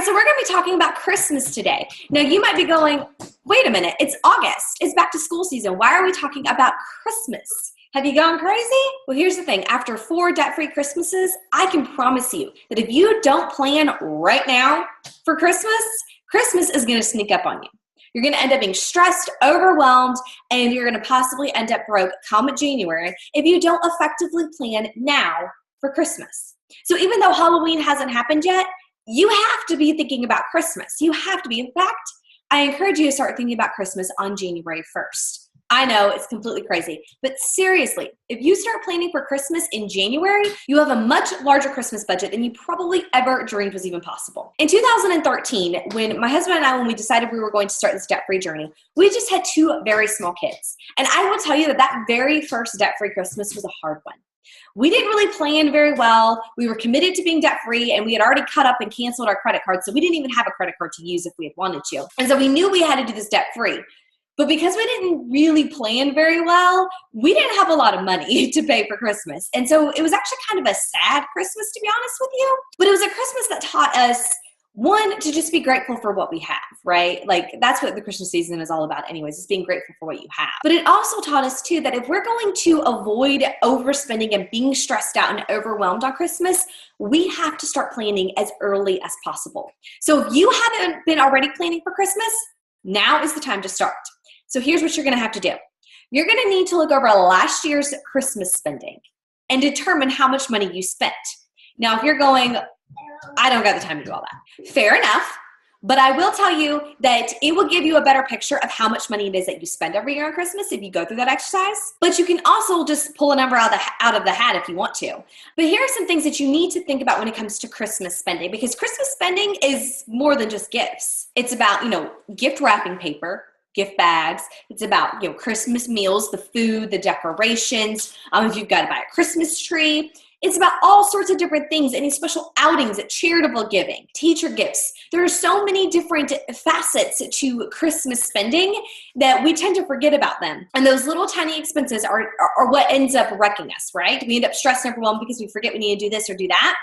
so we're going to be talking about Christmas today. Now, you might be going, wait a minute, it's August. It's back to school season. Why are we talking about Christmas? Have you gone crazy? Well, here's the thing. After 4 debt-free Christmases, I can promise you that if you don't plan right now for Christmas, Christmas is going to sneak up on you. You're going to end up being stressed, overwhelmed, and you're going to possibly end up broke come January if you don't effectively plan now for Christmas. So even though Halloween hasn't happened yet, you have to be thinking about Christmas. You have to be. In fact, I encourage you to start thinking about Christmas on January 1st. I know it's completely crazy, but seriously, if you start planning for Christmas in January, you have a much larger Christmas budget than you probably ever dreamed was even possible. In 2013, when my husband and I, when we decided we were going to start this debt-free journey, we just had 2 very small kids. And I will tell you that that very first debt-free Christmas was a hard one. We didn't really plan very well. We were committed to being debt-free, and we had already cut up and canceled our credit cards, so we didn't even have a credit card to use if we had wanted to. And so we knew we had to do this debt-free. But because we didn't really plan very well, we didn't have a lot of money to pay for Christmas. And so it was actually kind of a sad Christmas, to be honest with you. But it was a Christmas that taught us, one, to just be grateful for what we have, right? Like, that's what the Christmas season is all about anyways, is being grateful for what you have. But it also taught us, too, that if we're going to avoid overspending and being stressed out and overwhelmed on Christmas, we have to start planning as early as possible. So if you haven't been already planning for Christmas, now is the time to start. So here's what you're going to have to do. You're going to need to look over last year's Christmas spending and determine how much money you spent. Now, if you're going, I don't got the time to do all that. Fair enough. But I will tell you that it will give you a better picture of how much money it is that you spend every year on Christmas if you go through that exercise. But you can also just pull a number out of the hat if you want to. But here are some things that you need to think about when it comes to Christmas spending, because Christmas spending is more than just gifts. It's about, gift wrapping paper, gift bags. It's about, Christmas meals, the food, the decorations. If you've got to buy a Christmas tree. It's about all sorts of different things, any special outings, charitable giving, teacher gifts. There are so many different facets to Christmas spending that we tend to forget about them. And those little tiny expenses are what ends up wrecking us, right? We end up stressed and overwhelmed because we forget we need to do this or do that.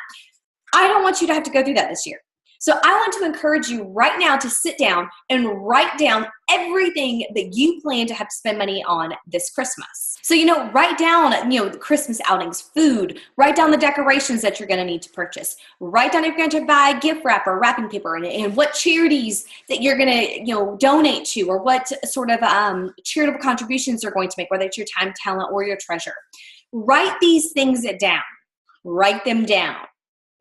I don't want you to have to go through that this year. So I want to encourage you right now to sit down and write down everything that you plan to have to spend money on this Christmas. So, write down, the Christmas outings, food, write down the decorations that you're going to need to purchase. Write down if you're going to buy gift wrapper, wrapping paper, and what charities that you're going to, donate to, or what sort of charitable contributions you're going to make, whether it's your time, talent, or your treasure. Write these things down. Write them down.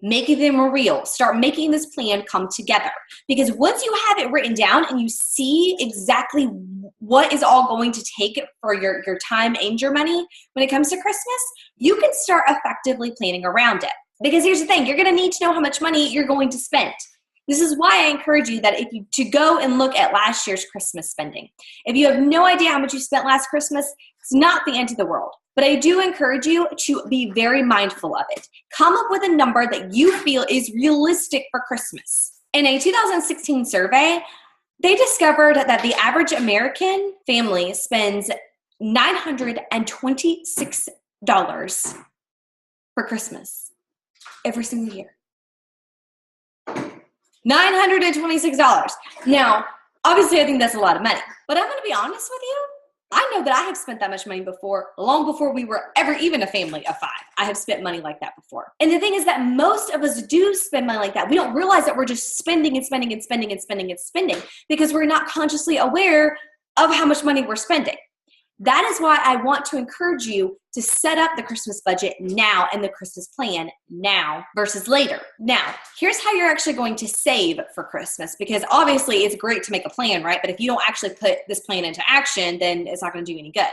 Make them real. Start making this plan come together. Because once you have it written down and you see exactly what is all going to take for your time and your money when it comes to Christmas, you can start effectively planning around it. Because here's the thing, you're going to need to know how much money you're going to spend. This is why I encourage you that to go and look at last year's Christmas spending. If you have no idea how much you spent last Christmas, it's not the end of the world. But I do encourage you to be very mindful of it. Come up with a number that you feel is realistic for Christmas. In a 2016 survey, they discovered that the average American family spends $926 for Christmas every single year. $926. Now, obviously, I think that's a lot of money. But I'm going to be honest with you. I know that I have spent that much money before, long before we were ever even a family of 5. I have spent money like that before. And the thing is that most of us do spend money like that. We don't realize that we're just spending and spending and spending and spending and spending because we're not consciously aware of how much money we're spending. That is why I want to encourage you to set up the Christmas budget now and the Christmas plan now versus later. Now, here's how you're actually going to save for Christmas, because obviously it's great to make a plan, right? But if you don't actually put this plan into action, then it's not going to do any good.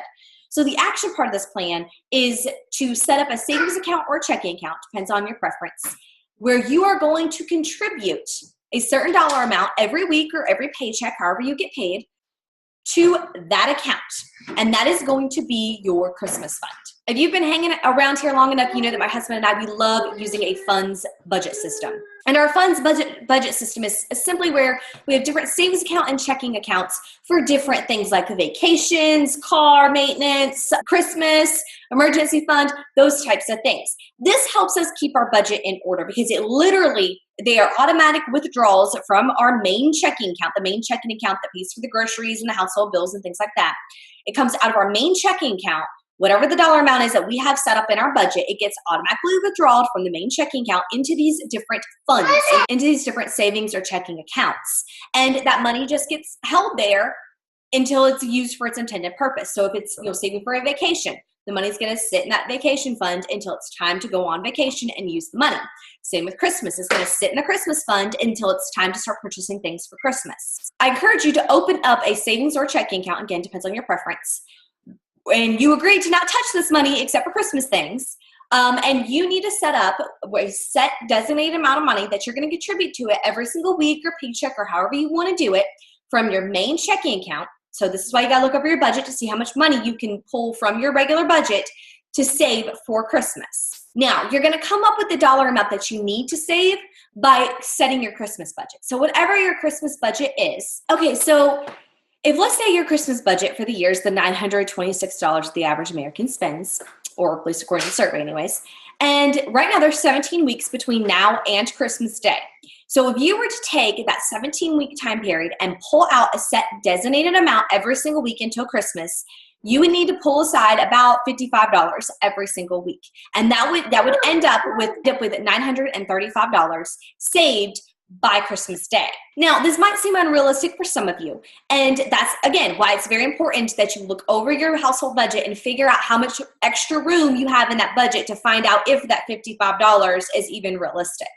So the action part of this plan is to set up a savings account or checking account, depends on your preference, where you are going to contribute a certain dollar amount every week or every paycheck, however you get paid, to that account. And that is going to be your Christmas fund. If you've been hanging around here long enough, you know that my husband and I, we love using a funds budget system. And our funds budget system is simply where we have different savings account and checking accounts for different things like vacations, car maintenance, Christmas, emergency fund, those types of things. This helps us keep our budget in order because it literally They are automatic withdrawals from our main checking account, the main checking account that pays for the groceries and the household bills and things like that. It comes out of our main checking account. Whatever the dollar amount is that we have set up in our budget, it gets automatically withdrawn from the main checking account into these different funds, into these different savings or checking accounts. And that money just gets held there until it's used for its intended purpose. So if it's saving for a vacation, the money's going to sit in that vacation fund until it's time to go on vacation and use the money. Same with Christmas. It's going to sit in the Christmas fund until it's time to start purchasing things for Christmas. I encourage you to open up a savings or checking account. Again, depends on your preference. And you agree to not touch this money except for Christmas things. And you need to set up a set designated amount of money that you're going to contribute to it every single week or paycheck or however you want to do it from your main checking account. So this is why you got to look over your budget to see how much money you can pull from your regular budget to save for Christmas. Now, you're going to come up with the dollar amount that you need to save by setting your Christmas budget. So whatever your Christmas budget is. Okay, so if let's say your Christmas budget for the year is the $926 the average American spends, or at least according to the survey anyways, and right now there's 17 weeks between now and Christmas Day. So if you were to take that 17-week time period and pull out a set designated amount every single week until Christmas, you would need to pull aside about $55 every single week. And that would end up with $935 saved by Christmas Day. Now, this might seem unrealistic for some of you, and that's, again, why it's very important that you look over your household budget and figure out how much extra room you have in that budget to find out if that $55 is even realistic.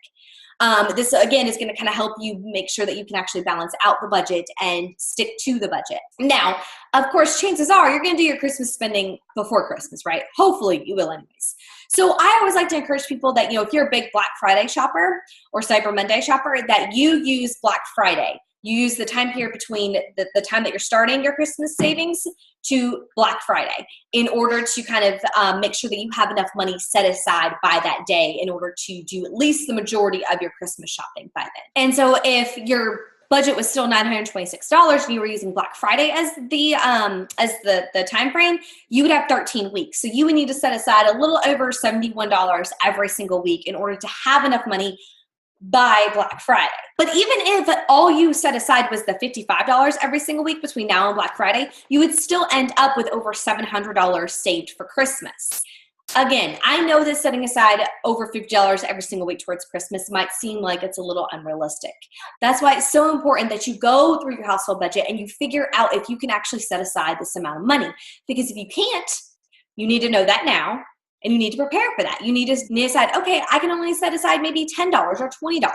This, again, is going to kind of help you make sure that you can actually balance out the budget and stick to the budget. Now, of course, chances are you're going to do your Christmas spending before Christmas, right? Hopefully you will anyways. So I always like to encourage people that, if you're a big Black Friday shopper or Cyber Monday shopper, that you use Black Friday. You use the time period between the time that you're starting your Christmas savings to Black Friday in order to kind of make sure that you have enough money set aside by that day in order to do at least the majority of your Christmas shopping by then. And so if your budget was still $926 and you were using Black Friday as the time frame, you would have 13 weeks. So you would need to set aside a little over $71 every single week in order to have enough money by Black Friday. But even if all you set aside was the $55 every single week between now and Black Friday, you would still end up with over $700 saved for Christmas. Again, I know that setting aside over $50 every single week towards Christmas might seem like it's a little unrealistic. That's why it's so important that you go through your household budget and you figure out if you can actually set aside this amount of money. Because if you can't, you need to know that now. And you need to prepare for that. You need to decide, okay, I can only set aside maybe $10 or $20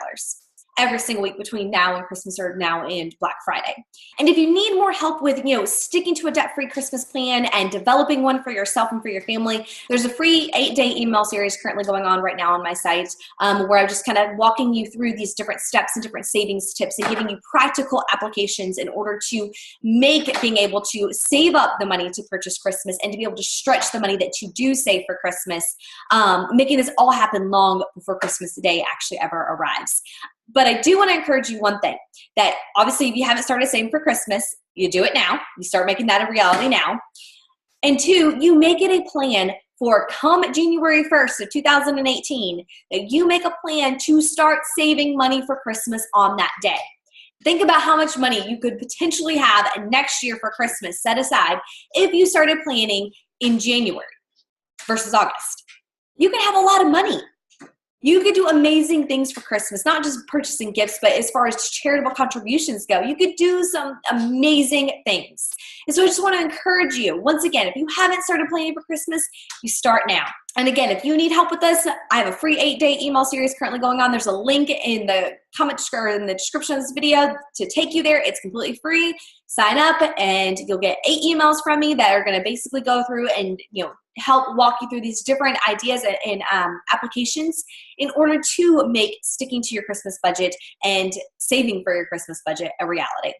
every single week between now and Christmas or now and Black Friday. And if you need more help with, sticking to a debt-free Christmas plan and developing one for yourself and for your family, there's a free 8-day email series currently going on right now on my site where I'm just kind of walking you through these different steps and different savings tips and giving you practical applications in order to make being able to save up the money to purchase Christmas and to be able to stretch the money that you do save for Christmas, making this all happen long before Christmas Day actually ever arrives. But I do want to encourage you one thing, that obviously if you haven't started saving for Christmas, you do it now. You start making that a reality now. And two, you make it a plan for come January 1st of 2018, that you make a plan to start saving money for Christmas on that day. Think about how much money you could potentially have next year for Christmas set aside if you started planning in January versus August. You can have a lot of money. You could do amazing things for Christmas, not just purchasing gifts, but as far as charitable contributions go, you could do some amazing things. And so I just want to encourage you, once again, if you haven't started planning for Christmas, you start now. And again, if you need help with this, I have a free 8-day email series currently going on. There's a link in the comment or in the description of this video to take you there. It's completely free. Sign up and you'll get 8 emails from me that are going to basically go through and help walk you through these different ideas and applications in order to make sticking to your Christmas budget and saving for your Christmas budget a reality.